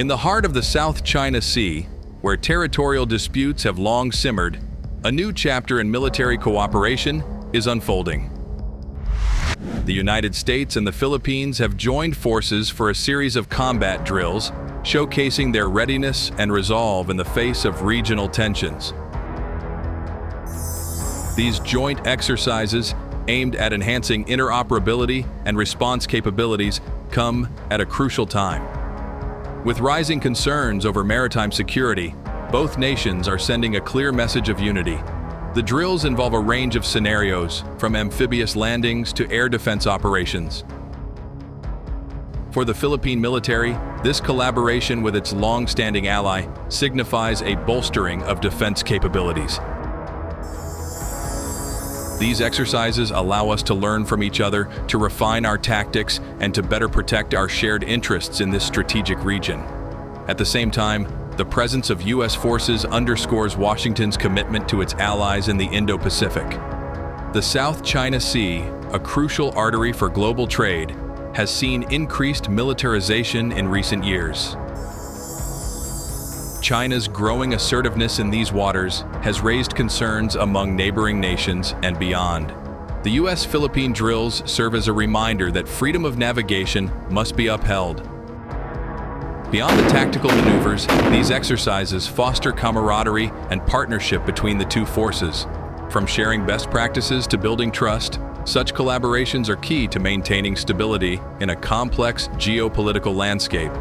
In the heart of the South China Sea, where territorial disputes have long simmered, a new chapter in military cooperation is unfolding. The United States and the Philippines have joined forces for a series of combat drills, showcasing their readiness and resolve in the face of regional tensions. These joint exercises, aimed at enhancing interoperability and response capabilities, come at a crucial time. With rising concerns over maritime security, both nations are sending a clear message of unity. The drills involve a range of scenarios, from amphibious landings to air defense operations. For the Philippine military, this collaboration with its long-standing ally signifies a bolstering of defense capabilities. These exercises allow us to learn from each other, to refine our tactics, and to better protect our shared interests in this strategic region. At the same time, the presence of US forces underscores Washington's commitment to its allies in the Indo-Pacific. The South China Sea, a crucial artery for global trade, has seen increased militarization in recent years. China's growing assertiveness in these waters has raised concerns among neighboring nations and beyond. The US-Philippine drills serve as a reminder that freedom of navigation must be upheld. Beyond the tactical maneuvers, these exercises foster camaraderie and partnership between the two forces. From sharing best practices to building trust, such collaborations are key to maintaining stability in a complex geopolitical landscape.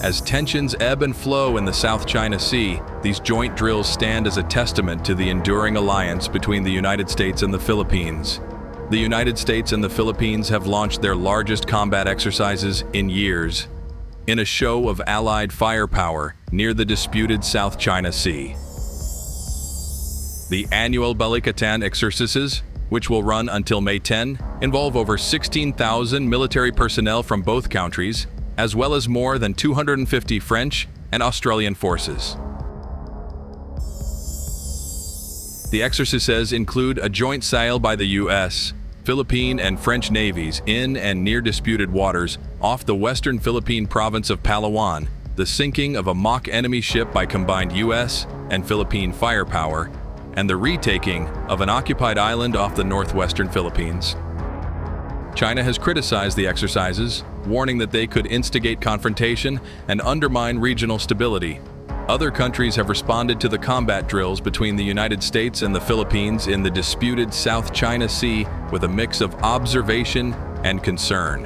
As tensions ebb and flow in the South China Sea, these joint drills stand as a testament to the enduring alliance between the United States and the Philippines. The United States and the Philippines have launched their largest combat exercises in years, in a show of allied firepower near the disputed South China Sea. The annual Balikatan exercises, which will run until May 10, involve over 16,000 military personnel from both countries, as well as more than 250 French and Australian forces. The exercises include a joint sail by the US, Philippine and French navies in and near disputed waters off the western Philippine province of Palawan, the sinking of a mock enemy ship by combined US and Philippine firepower, and the retaking of an occupied island off the northwestern Philippines. China has criticized the exercises, warning that they could instigate confrontation and undermine regional stability. Other countries have responded to the combat drills between the United States and the Philippines in the disputed South China Sea with a mix of observation and concern.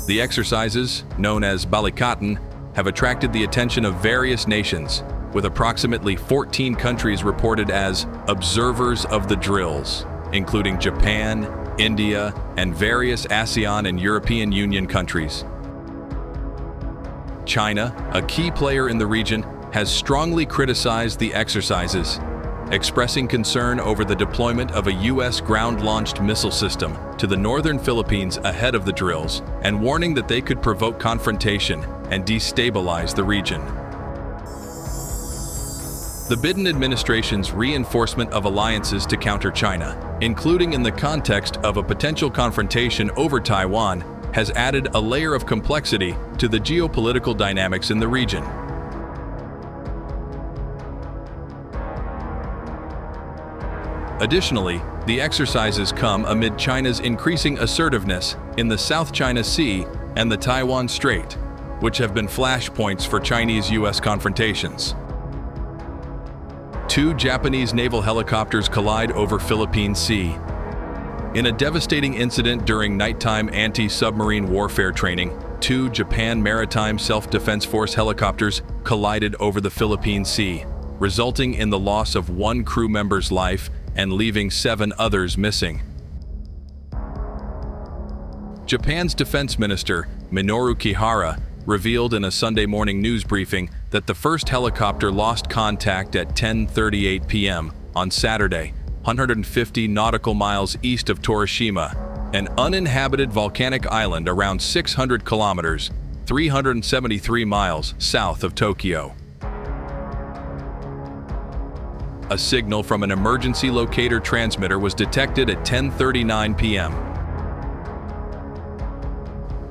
The exercises, known as Balikatan, have attracted the attention of various nations, with approximately 14 countries reported as observers of the drills, including Japan, India, and various ASEAN and European Union countries. China, a key player in the region, has strongly criticized the exercises, expressing concern over the deployment of a US ground-launched missile system to the northern Philippines ahead of the drills, and warning that they could provoke confrontation and destabilize the region. The Biden administration's reinforcement of alliances to counter China, including in the context of a potential confrontation over Taiwan, has added a layer of complexity to the geopolitical dynamics in the region. Additionally, the exercises come amid China's increasing assertiveness in the South China Sea and the Taiwan Strait, which have been flashpoints for Chinese-US confrontations. Two Japanese naval helicopters collide over Philippine Sea. In a devastating incident during nighttime anti-submarine warfare training, two Japan Maritime Self-Defense Force helicopters collided over the Philippine Sea, resulting in the loss of one crew member's life and leaving 7 others missing. Japan's Defense Minister, Minoru Kihara, revealed in a Sunday morning news briefing that the first helicopter lost contact at 10:38 p.m. on Saturday, 150 nautical miles east of Torishima, an uninhabited volcanic island around 600 kilometers, 373 miles south of Tokyo. A signal from an emergency locator transmitter was detected at 10:39 p.m.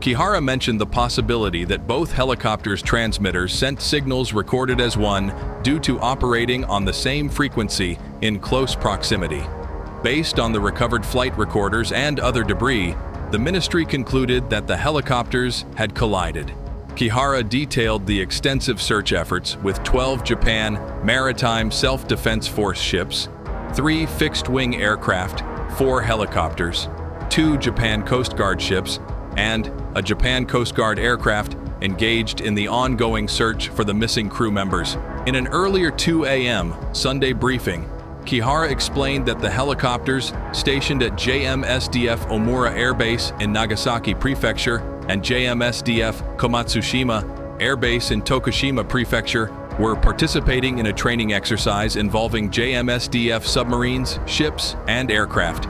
Kihara mentioned the possibility that both helicopters' transmitters sent signals recorded as one due to operating on the same frequency in close proximity. Based on the recovered flight recorders and other debris, the ministry concluded that the helicopters had collided. Kihara detailed the extensive search efforts with 12 Japan Maritime Self-Defense Force ships, 3 fixed-wing aircraft, 4 helicopters, 2 Japan Coast Guard ships, and a Japan Coast Guard aircraft engaged in the ongoing search for the missing crew members. In an earlier 2 a.m. Sunday briefing, Kihara explained that the helicopters stationed at JMSDF Omura Air Base in Nagasaki Prefecture and JMSDF Komatsushima Air Base in Tokushima Prefecture were participating in a training exercise involving JMSDF submarines, ships, and aircraft.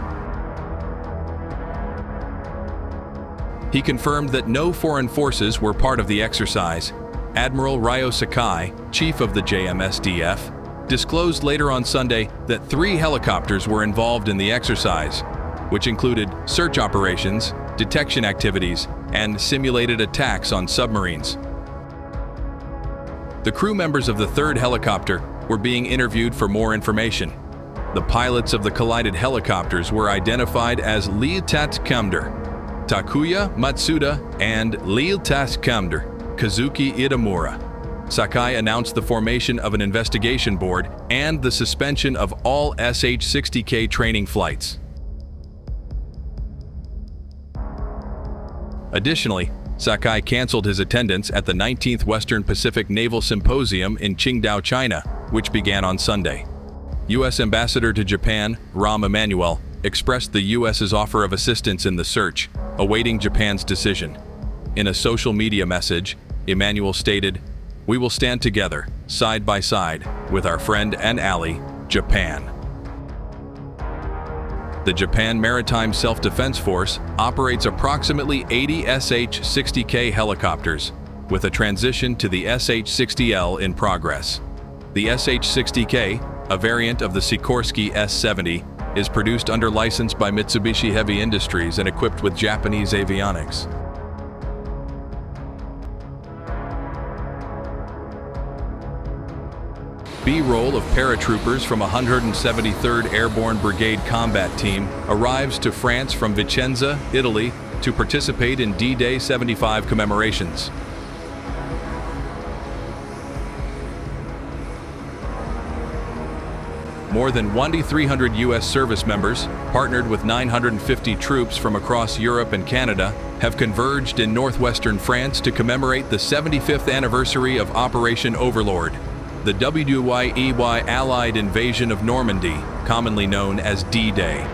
He confirmed that no foreign forces were part of the exercise. Admiral Ryo Sakai, chief of the JMSDF, disclosed later on Sunday that 3 helicopters were involved in the exercise, which included search operations, detection activities, and simulated attacks on submarines. The crew members of the 3rd helicopter were being interviewed for more information. The pilots of the collided helicopters were identified as Lieutenant Commander Takuya Matsuda and Lieutenant Commander Kazuki Itamura. Sakai announced the formation of an investigation board and the suspension of all SH-60K training flights. Additionally, Sakai canceled his attendance at the 19th Western Pacific Naval Symposium in Qingdao, China, which began on Sunday. U.S. Ambassador to Japan, Rahm Emanuel, expressed the U.S.'s offer of assistance in the search, awaiting Japan's decision. In a social media message, Emanuel stated, "We will stand together, side by side, with our friend and ally, Japan." The Japan Maritime Self-Defense Force operates approximately 80 SH-60K helicopters, with a transition to the SH-60L in progress. The SH-60K, a variant of the Sikorsky S-70, is produced under license by Mitsubishi Heavy Industries and equipped with Japanese avionics. B-roll of paratroopers from 173rd Airborne Brigade Combat Team arrives to France from Vicenza, Italy, to participate in D-Day 75 commemorations. More than 2,300 U.S. service members, partnered with 950 troops from across Europe and Canada, have converged in northwestern France to commemorate the 75th anniversary of Operation Overlord, the WYEY Allied invasion of Normandy, commonly known as D-Day.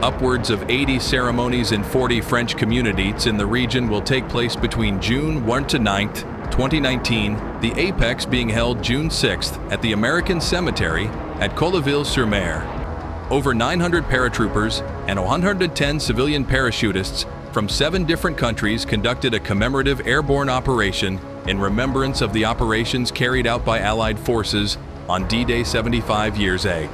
Upwards of 80 ceremonies in 40 French communities in the region will take place between June 1 to 9, 2019, the apex being held June 6 at the American Cemetery at Colleville-sur-Mer. Over 900 paratroopers and 110 civilian parachutists from 7 different countries conducted a commemorative airborne operation in remembrance of the operations carried out by Allied forces on D-Day 75 years ago.